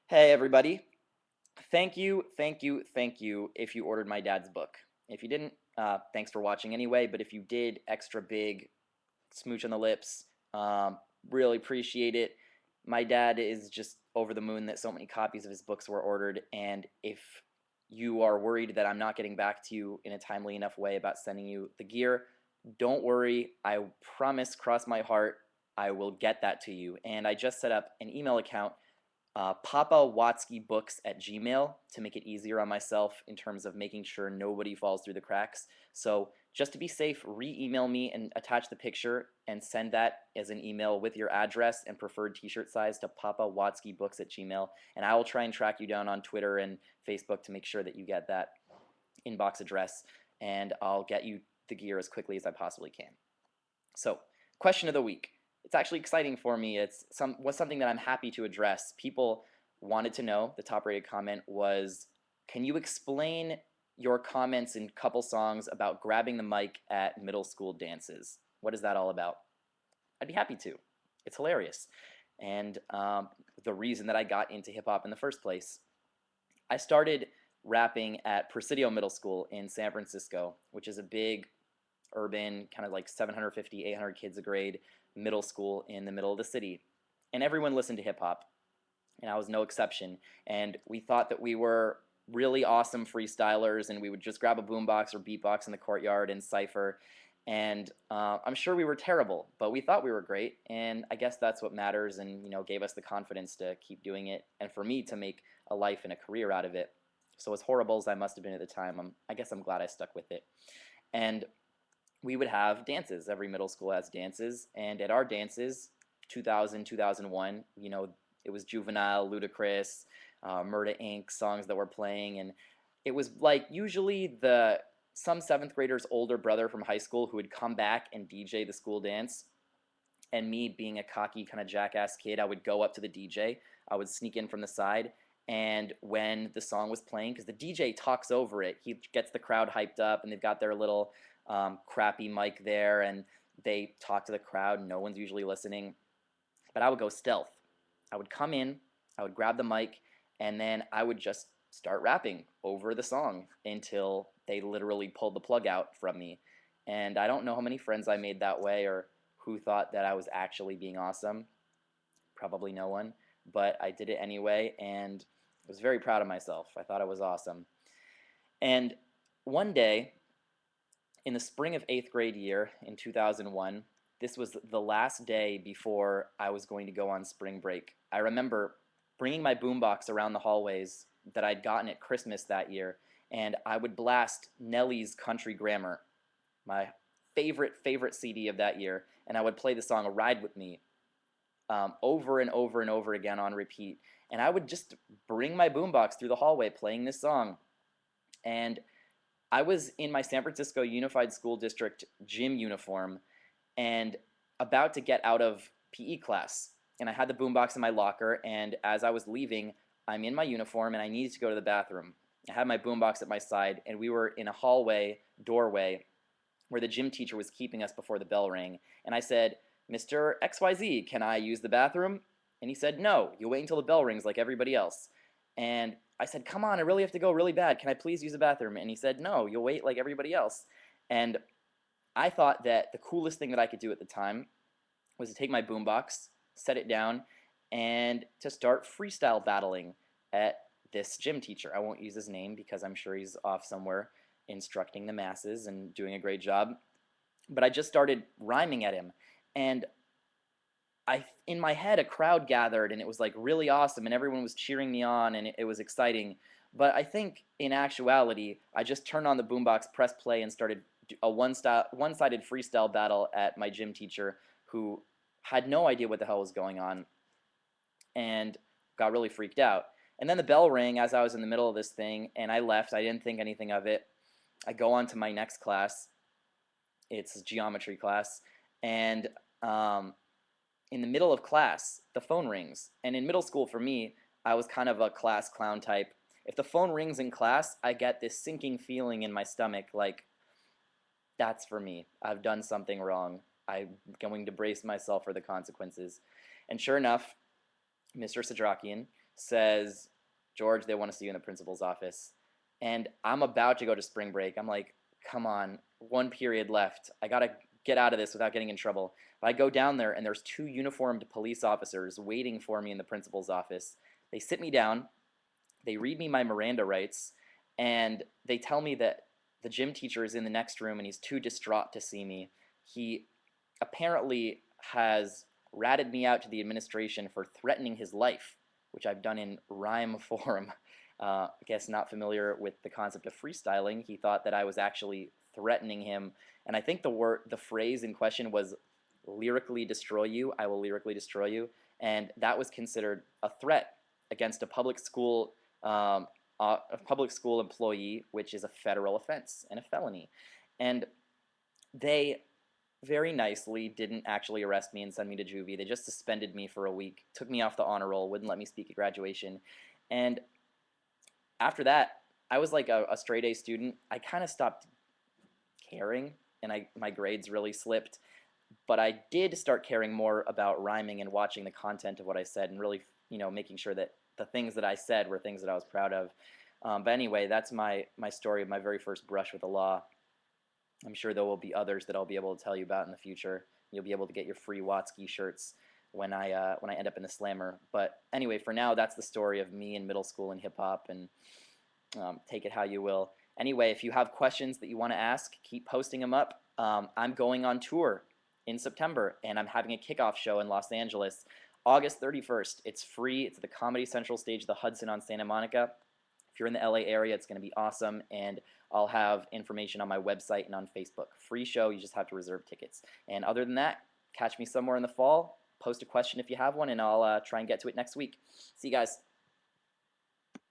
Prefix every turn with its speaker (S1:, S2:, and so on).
S1: Hey everybody. Thank you if you ordered my dad's book. If you didn't, thanks for watching anyway, but if you did, extra big smooch on the lips. Really appreciate it. My dad is just over the moon that so many copies of his books were ordered, and if you are worried that I'm not getting back to you in a timely enough way about sending you the gear, don't worry. I promise, cross my heart, I will get that to you. And I just set up an email account, poppawatskybooks at Gmail, to make it easier on myself in terms of making sure nobody falls through the cracks. So just to be safe, re-email me and attach the picture and send that as an email with your address and preferred t-shirt size to poppawatskybooks at Gmail, and I will try and track you down on Twitter and Facebook to make sure that you get that inbox address, and I'll get you the gear as quickly as I possibly can. So, question of the week. It's actually exciting for me. Was something that I'm happy to address. People wanted to know. The top rated comment was, can you explain your comments in couple songs about grabbing the mic at middle school dances? What is that all about? I'd be happy to. It's hilarious. And the reason that I got into hip hop in the first place. I started rapping at Presidio Middle School in San Francisco, which is a big urban, kind of like 750, 800 kids a grade middle school in the middle of the city. And everyone listened to hip hop, and I was no exception. And we thought that we were really awesome freestylers, and we would just grab a boombox or beatbox in the courtyard and cipher. And I'm sure we were terrible, but we thought we were great, and I guess that's what matters, and gave us the confidence to keep doing it, and for me to make a life and a career out of it. So as horrible as I must have been at the time, I guess I'm glad I stuck with it. And we would have dances. Every middle school has dances, and at our dances, 2000, 2001, it was Juvenile, Ludacris, Murda Inc. songs that were playing, and it was like usually some seventh grader's older brother from high school who would come back and DJ the school dance. And me being a cocky kind of jackass kid, I would go up to the DJ. I would sneak in from the side, and when the song was playing, because the DJ talks over it, he gets the crowd hyped up, and they've got their little crappy mic there, and they talk to the crowd. No one's usually listening, but I would go stealth. I would come in, I would grab the mic, and then I would just start rapping over the song until they literally pulled the plug out from me. And I don't know how many friends I made that way or who thought that I was actually being awesome. Probably no one, but I did it anyway, and I was very proud of myself. I thought I was awesome. And one day, in the spring of 8th grade year in 2001, this was the last day before I was going to go on spring break. I remember bringing my boombox around the hallways that I'd gotten at Christmas that year, and I would blast Nelly's Country Grammar, my favorite CD of that year, and I would play the song Ride With Me over and over and over again on repeat. And I would just bring my boombox through the hallway playing this song. And I was in my San Francisco Unified School District gym uniform and about to get out of PE class. And I had the boombox in my locker, and as I was leaving, I'm in my uniform and I needed to go to the bathroom. I had my boombox at my side, and we were in a hallway doorway where the gym teacher was keeping us before the bell rang. And I said, "Mr. XYZ, can I use the bathroom?" And he said, "No, you wait until the bell rings like everybody else." And I said, "Come on, I really have to go really bad. Can I please use the bathroom?" And he said, "No, you'll wait like everybody else." And I thought that the coolest thing that I could do at the time was to take my boombox, set it down, and to start freestyle battling at this gym teacher. I won't use his name because I'm sure he's off somewhere instructing the masses and doing a great job. But I just started rhyming at him, and in my head, a crowd gathered, and it was like really awesome, and everyone was cheering me on, and it was exciting. But I think in actuality, I just turned on the boombox, pressed play, and started a one-sided freestyle battle at my gym teacher, who had no idea what the hell was going on, and got really freaked out. And then the bell rang as I was in the middle of this thing, and I left. I didn't think anything of it. I go on to my next class. It's geometry class, and in the middle of class, the phone rings. And in middle school, for me, I was kind of a class clown type. If the phone rings in class, I get this sinking feeling in my stomach like, that's for me. I've done something wrong. I'm going to brace myself for the consequences. And sure enough, Mr. Sadrakian, says, George, they want to see you in the principal's office. And I'm about to go to spring break. I'm like, come on, one period left. I got to get out of this without getting in trouble. But I go down there, and there's two uniformed police officers waiting for me in the principal's office. They sit me down, they read me my Miranda rights, and they tell me that the gym teacher is in the next room and he's too distraught to see me. He apparently has ratted me out to the administration for threatening his life, which I've done in rhyme form. I guess not familiar with the concept of freestyling. He thought that I was actually threatening him, and I think the phrase in question was lyrically destroy you. I will lyrically destroy you, and that was considered a threat against um, a public school employee, which is a federal offense and a felony. And they very nicely didn't actually arrest me and send me to juvie. They just suspended me for a week, took me off the honor roll, wouldn't let me speak at graduation. And after that, I was like a straight A student. I kind of stopped caring, and my grades really slipped. But I did start caring more about rhyming and watching the content of what I said, and really, making sure that the things that I said were things that I was proud of. But anyway, that's my story of my very first brush with the law. I'm sure there will be others that I'll be able to tell you about in the future. You'll be able to get your free WATSKY shirts when I end up in the slammer. But anyway, for now, that's the story of me in middle school and hip hop, and take it how you will. Anyway, if you have questions that you want to ask, keep posting them up. I'm going on tour in September, and I'm having a kickoff show in Los Angeles, August 31st. It's free. It's at the Comedy Central stage of the Hudson on Santa Monica. If you're in the LA area, it's going to be awesome, and I'll have information on my website and on Facebook. Free show, you just have to reserve tickets. And other than that, catch me somewhere in the fall. Post a question if you have one, and I'll try and get to it next week. See you guys.